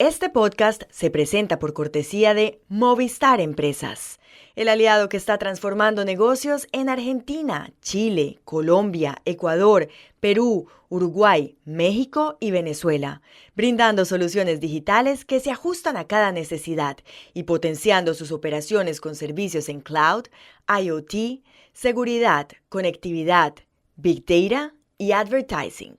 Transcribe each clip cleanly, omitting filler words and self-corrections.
Este podcast se presenta por cortesía de Movistar Empresas, el aliado que está transformando negocios en Argentina, Chile, Colombia, Ecuador, Perú, Uruguay, México y Venezuela, brindando soluciones digitales que se ajustan a cada necesidad y potenciando sus operaciones con servicios en cloud, IoT, seguridad, conectividad, Big Data y advertising.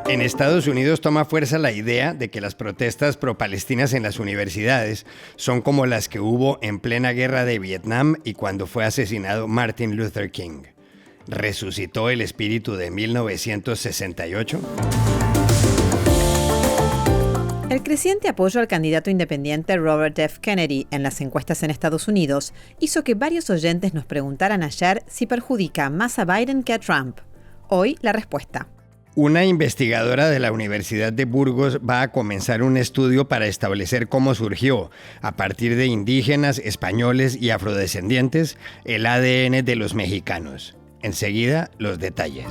En Estados Unidos toma fuerza la idea de que las protestas pro-palestinas en las universidades son como las que hubo en plena guerra de Vietnam y cuando fue asesinado Martin Luther King. ¿Resucitó el espíritu de 1968? El creciente apoyo al candidato independiente Robert F. Kennedy en las encuestas en Estados Unidos hizo que varios oyentes nos preguntaran ayer si perjudica más a Biden que a Trump. Hoy, la respuesta. Una investigadora de la Universidad de Burgos va a comenzar un estudio para establecer cómo surgió, a partir de indígenas, españoles y afrodescendientes, el ADN de los mexicanos. Enseguida, los detalles.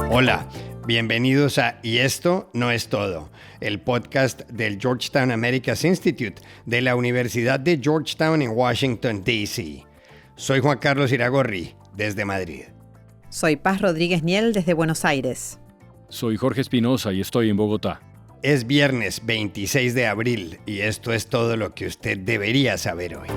Hola, bienvenidos a Y esto no es todo, el podcast del Georgetown Americas Institute de la Universidad de Georgetown en Washington, D.C. Soy Juan Carlos Iragorri, desde Madrid. Soy Paz Rodríguez Niel desde Buenos Aires. Soy Jorge Espinosa y estoy en Bogotá. Es viernes 26 de abril y esto es todo lo que usted debería saber hoy.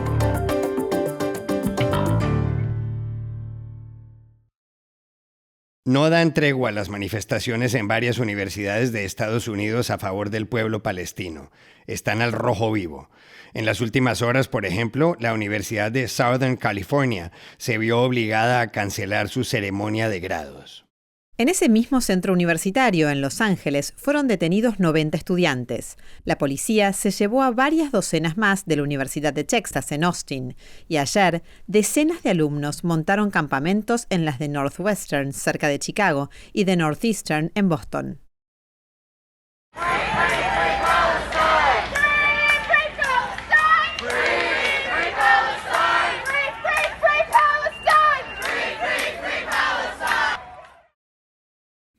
No dan tregua las manifestaciones en varias universidades de Estados Unidos a favor del pueblo palestino. Están al rojo vivo. En las últimas horas, por ejemplo, la Universidad de Southern California se vio obligada a cancelar su ceremonia de grados. En ese mismo centro universitario, en Los Ángeles, fueron detenidos 90 estudiantes. La policía se llevó a varias docenas más de la Universidad de Texas, en Austin. Y ayer, decenas de alumnos montaron campamentos en las de Northwestern, cerca de Chicago, y de Northeastern, en Boston.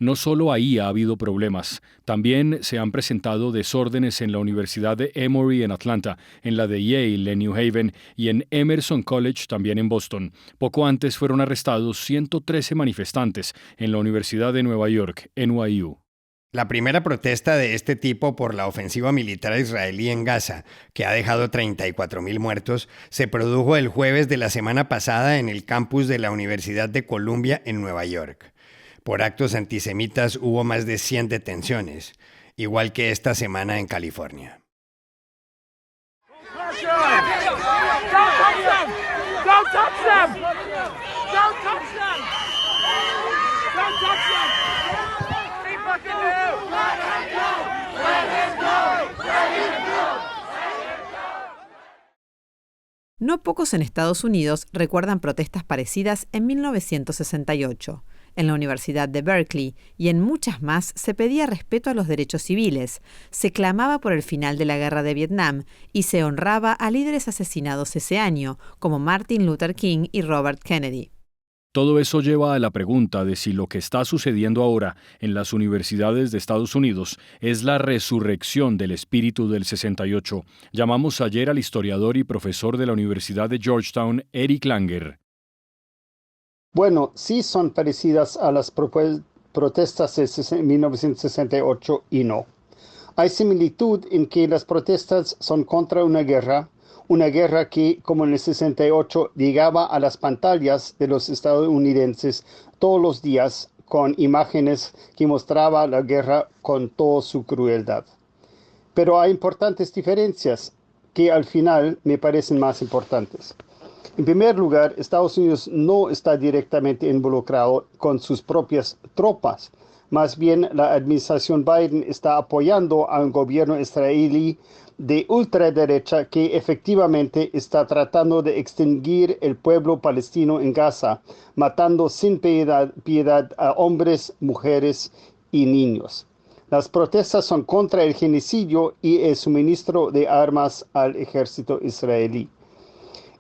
No solo ahí ha habido problemas, también se han presentado desórdenes en la Universidad de Emory en Atlanta, en la de Yale en New Haven y en Emerson College también en Boston. Poco antes fueron arrestados 113 manifestantes en la Universidad de Nueva York, NYU. La primera protesta de este tipo por la ofensiva militar israelí en Gaza, que ha dejado 34.000 muertos, se produjo el jueves de la semana pasada en el campus de la Universidad de Columbia en Nueva York. Por actos antisemitas hubo más de 100 detenciones, igual que esta semana en California. No pocos en Estados Unidos recuerdan protestas parecidas en 1968. En la Universidad de Berkeley y en muchas más se pedía respeto a los derechos civiles, se clamaba por el final de la guerra de Vietnam y se honraba a líderes asesinados ese año, como Martin Luther King y Robert Kennedy. Todo eso lleva a la pregunta de si lo que está sucediendo ahora en las universidades de Estados Unidos es la resurrección del espíritu del 68. Llamamos ayer al historiador y profesor de la Universidad de Georgetown, Eric Langer. Bueno, sí son parecidas a las protestas de 1968 y no. Hay similitud en que las protestas son contra una guerra que, como en el 68, llegaba a las pantallas de los estadounidenses todos los días con imágenes que mostraban la guerra con toda su crueldad. Pero hay importantes diferencias que al final me parecen más importantes. En primer lugar, Estados Unidos no está directamente involucrado con sus propias tropas. Más bien, la administración Biden está apoyando a un gobierno israelí de ultraderecha que efectivamente está tratando de extinguir el pueblo palestino en Gaza, matando sin piedad a hombres, mujeres y niños. Las protestas son contra el genocidio y el suministro de armas al ejército israelí.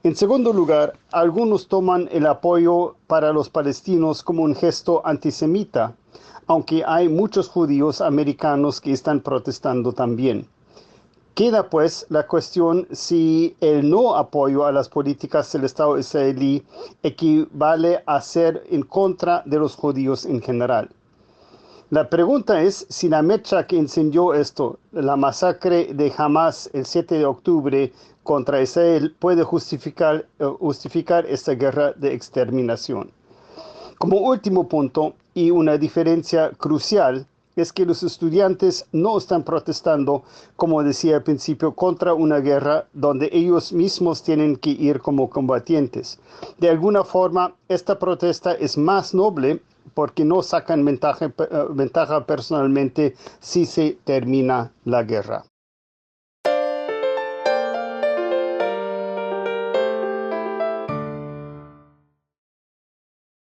En segundo lugar, algunos toman el apoyo para los palestinos como un gesto antisemita, aunque hay muchos judíos americanos que están protestando también. Queda pues la cuestión si el no apoyo a las políticas del Estado israelí equivale a ser en contra de los judíos en general. La pregunta es si la mecha que encendió esto, la masacre de Hamas el 7 de octubre contra Israel, puede justificar esta guerra de exterminación. Como último punto, y una diferencia crucial, es que los estudiantes no están protestando, como decía al principio, contra una guerra donde ellos mismos tienen que ir como combatientes. De alguna forma, esta protesta es más noble porque no sacan ventaja personalmente si se termina la guerra.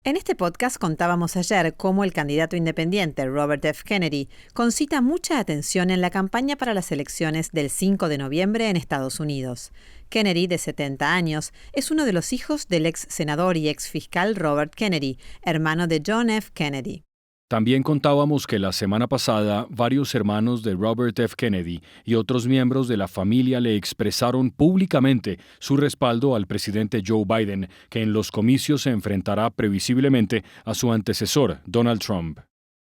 En este podcast contábamos ayer cómo el candidato independiente Robert F. Kennedy concita mucha atención en la campaña para las elecciones del 5 de noviembre en Estados Unidos. Kennedy, de 70 años, es uno de los hijos del ex senador y ex fiscal Robert Kennedy, hermano de John F. Kennedy. También contábamos que la semana pasada varios hermanos de Robert F. Kennedy y otros miembros de la familia le expresaron públicamente su respaldo al presidente Joe Biden, que en los comicios se enfrentará previsiblemente a su antecesor, Donald Trump.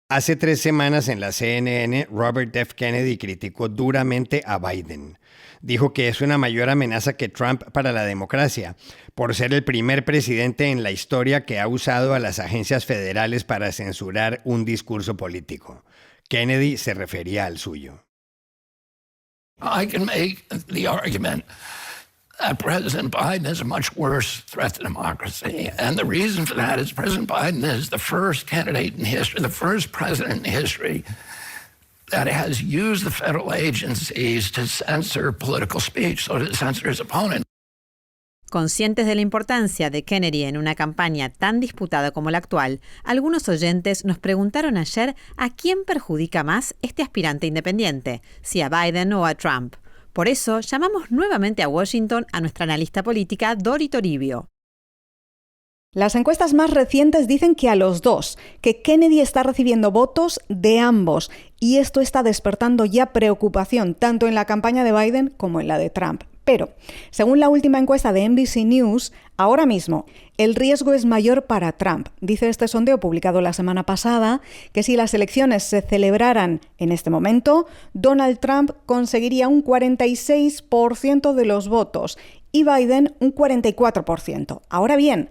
Hace 3 semanas en la CNN, Robert F. Kennedy criticó duramente a Biden. Dijo que es una mayor amenaza que Trump para la democracia, por ser el primer presidente en la historia que ha usado a las agencias federales para censurar un discurso político. Kennedy se refería al suyo. I can make the argument that President Biden is a much worse threat to democracy. And the reason for that is President Biden is the first candidate in history, the first president in history that has used the federal agencies to censor political speech, so to censor his opponent. Conscientes de la importancia de Kennedy en una campaña tan disputada como la actual, algunos oyentes nos preguntaron ayer a quién perjudica más este aspirante independiente, si a Biden o a Trump. Por eso, llamamos nuevamente a Washington a nuestra analista política, Dori Toribio. Las encuestas más recientes dicen que a los dos, que Kennedy está recibiendo votos de ambos, y esto está despertando ya preocupación tanto en la campaña de Biden como en la de Trump. Pero, según la última encuesta de NBC News, ahora mismo el riesgo es mayor para Trump. Dice este sondeo publicado la semana pasada que si las elecciones se celebraran en este momento, Donald Trump conseguiría un 46% de los votos y Biden un 44%. Ahora bien,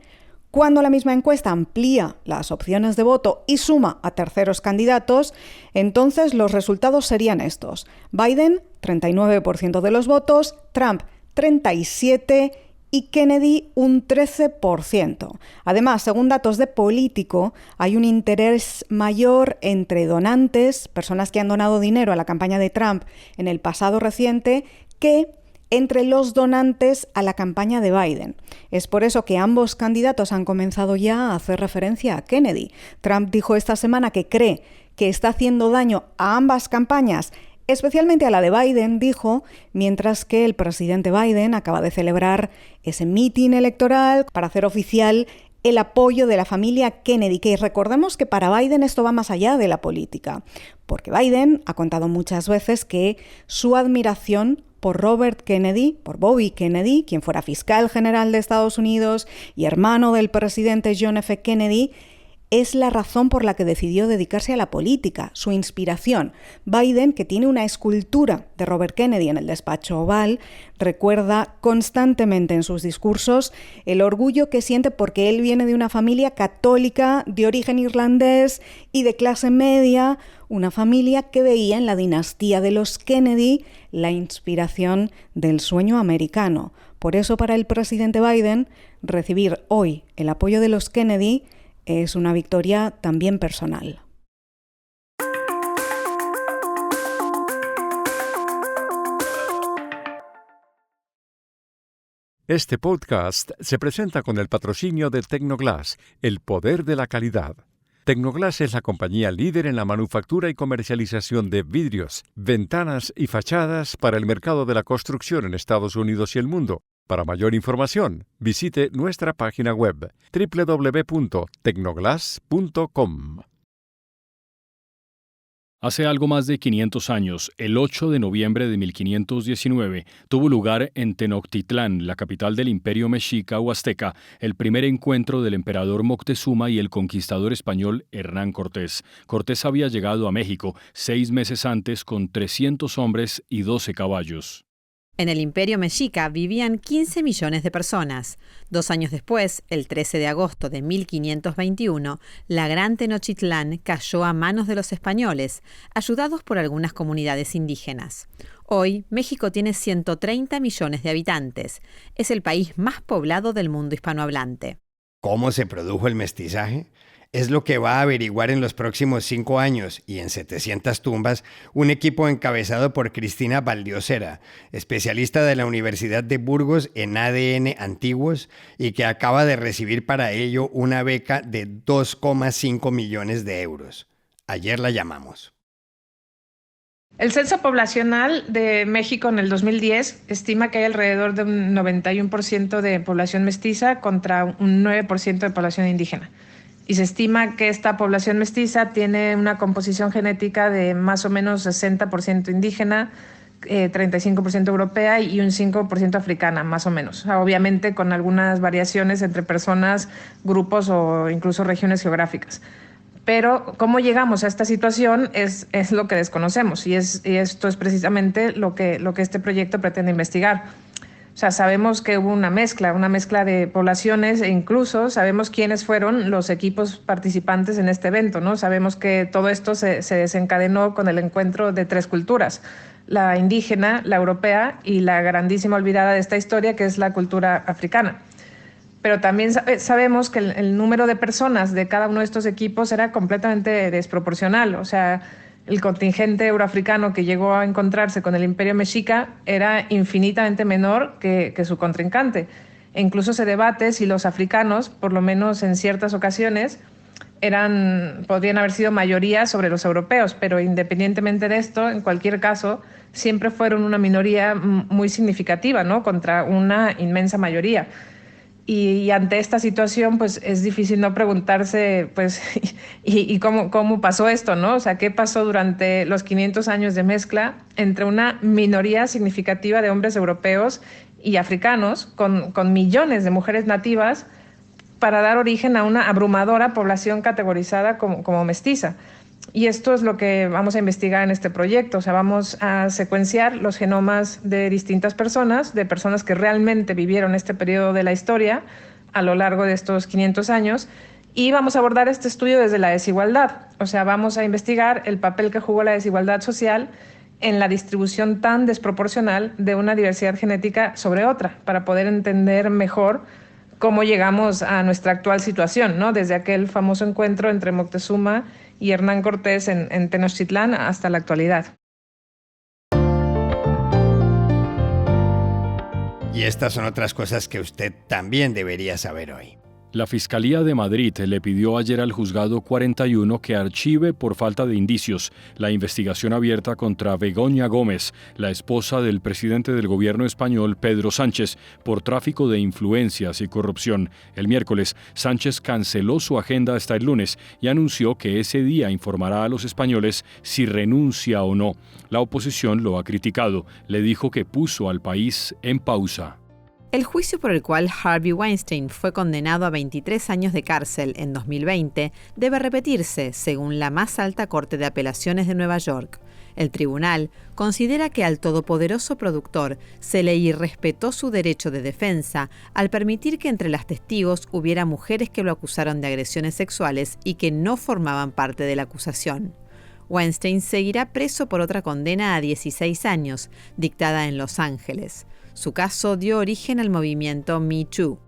cuando la misma encuesta amplía las opciones de voto y suma a terceros candidatos, entonces los resultados serían estos. Biden, 39% de los votos, Trump, 37% y Kennedy, un 13%. Además, según datos de Político, hay un interés mayor entre donantes, personas que han donado dinero a la campaña de Trump en el pasado reciente, que entre los donantes a la campaña de Biden. Es por eso que ambos candidatos han comenzado ya a hacer referencia a Kennedy. Trump dijo esta semana que cree que está haciendo daño a ambas campañas, especialmente a la de Biden, dijo, mientras que el presidente Biden acaba de celebrar ese mitin electoral para hacer oficial el apoyo de la familia Kennedy, que recordemos que para Biden esto va más allá de la política, porque Biden ha contado muchas veces que su admiración por Robert Kennedy, por Bobby Kennedy, quien fuera fiscal general de Estados Unidos y hermano del presidente John F. Kennedy, es la razón por la que decidió dedicarse a la política, su inspiración. Biden, que tiene una escultura de Robert Kennedy en el despacho Oval, recuerda constantemente en sus discursos el orgullo que siente porque él viene de una familia católica de origen irlandés y de clase media, una familia que veía en la dinastía de los Kennedy la inspiración del sueño americano. Por eso, para el presidente Biden, recibir hoy el apoyo de los Kennedy es una victoria también personal. Este podcast se presenta con el patrocinio de Tecnoglass, el poder de la calidad. Tecnoglass es la compañía líder en la manufactura y comercialización de vidrios, ventanas y fachadas para el mercado de la construcción en Estados Unidos y el mundo. Para mayor información, visite nuestra página web www.tecnoglass.com. Hace algo más de 500 años, el 8 de noviembre de 1519, tuvo lugar en Tenochtitlán, la capital del Imperio Mexica o Azteca, el primer encuentro del emperador Moctezuma y el conquistador español Hernán Cortés. Cortés había llegado a México 6 meses antes con 300 hombres y 12 caballos. En el Imperio Mexica vivían 15 millones de personas. 2 años después, el 13 de agosto de 1521, la Gran Tenochtitlán cayó a manos de los españoles, ayudados por algunas comunidades indígenas. Hoy, México tiene 130 millones de habitantes. Es el país más poblado del mundo hispanohablante. ¿Cómo se produjo el mestizaje? Es lo que va a averiguar en los próximos 5 años y en 700 tumbas un equipo encabezado por Cristina Valdiosera, especialista de la Universidad de Burgos en ADN antiguos y que acaba de recibir para ello una beca de 2,5 millones de euros. Ayer la llamamos. El censo poblacional de México en el 2010 estima que hay alrededor de un 91% de población mestiza contra un 9% de población indígena. Y se estima que esta población mestiza tiene una composición genética de más o menos 60% indígena, 35% europea y un 5% africana, más o menos. Obviamente con algunas variaciones entre personas, grupos o incluso regiones geográficas. Pero cómo llegamos a esta situación es lo que desconocemos y esto es precisamente lo que este proyecto pretende investigar. O sea, sabemos que hubo una mezcla de poblaciones e incluso sabemos quiénes fueron los equipos participantes en este evento, ¿no? Sabemos que todo esto se desencadenó con el encuentro de 3 culturas, la indígena, la europea y la grandísima olvidada de esta historia que es la cultura africana. Pero también sabemos que el número de personas de cada uno de estos equipos era completamente desproporcional, o sea, el contingente euroafricano que llegó a encontrarse con el Imperio Mexica era infinitamente menor que su contrincante. E incluso se debate si los africanos, por lo menos en ciertas ocasiones, podrían haber sido mayoría sobre los europeos, pero independientemente de esto, en cualquier caso, siempre fueron una minoría muy significativa, ¿no? Contra una inmensa mayoría. Y ante esta situación, pues es difícil no preguntarse, pues, y cómo pasó esto, ¿no? O sea, ¿qué pasó durante los 500 años de mezcla entre una minoría significativa de hombres europeos y africanos con millones de mujeres nativas para dar origen a una abrumadora población categorizada como mestiza? Y esto es lo que vamos a investigar en este proyecto. O sea, vamos a secuenciar los genomas de distintas personas, de personas que realmente vivieron este periodo de la historia a lo largo de estos 500 años, y vamos a abordar este estudio desde la desigualdad. O sea, vamos a investigar el papel que jugó la desigualdad social en la distribución tan desproporcional de una diversidad genética sobre otra, para poder entender mejor cómo llegamos a nuestra actual situación, ¿no? Desde aquel famoso encuentro entre Moctezuma y Hernán Cortés en Tenochtitlán hasta la actualidad. Y estas son otras cosas que usted también debería saber hoy. La Fiscalía de Madrid le pidió ayer al Juzgado 41 que archive por falta de indicios la investigación abierta contra Begoña Gómez, la esposa del presidente del gobierno español Pedro Sánchez, por tráfico de influencias y corrupción. El miércoles, Sánchez canceló su agenda hasta el lunes y anunció que ese día informará a los españoles si renuncia o no. La oposición lo ha criticado. Le dijo que puso al país en pausa. El juicio por el cual Harvey Weinstein fue condenado a 23 años de cárcel en 2020 debe repetirse, según la más alta Corte de Apelaciones de Nueva York. El tribunal considera que al todopoderoso productor se le irrespetó su derecho de defensa al permitir que entre las testigos hubiera mujeres que lo acusaron de agresiones sexuales y que no formaban parte de la acusación. Weinstein seguirá preso por otra condena a 16 años, dictada en Los Ángeles. Su caso dio origen al movimiento Me Too.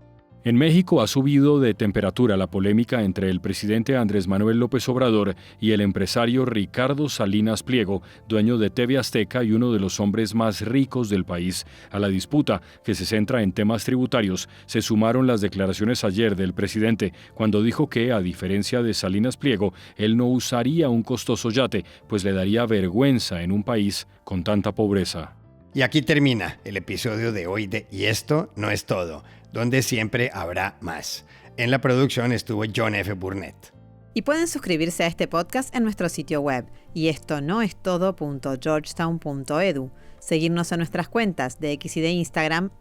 En México ha subido de temperatura la polémica entre el presidente Andrés Manuel López Obrador y el empresario Ricardo Salinas Pliego, dueño de TV Azteca y uno de los hombres más ricos del país. A la disputa, que se centra en temas tributarios, se sumaron las declaraciones ayer del presidente, cuando dijo que, a diferencia de Salinas Pliego, él no usaría un costoso yate, pues le daría vergüenza en un país con tanta pobreza. Y aquí termina el episodio de hoy de Y esto no es todo, donde siempre habrá más. En la producción estuvo John F. Burnett. Y pueden suscribirse a este podcast en nuestro sitio web, yestonoestodo.georgetown.edu, seguirnos en nuestras cuentas de X y de Instagram,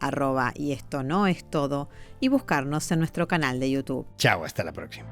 @yestonoestodo, y buscarnos en nuestro canal de YouTube. Chao, hasta la próxima.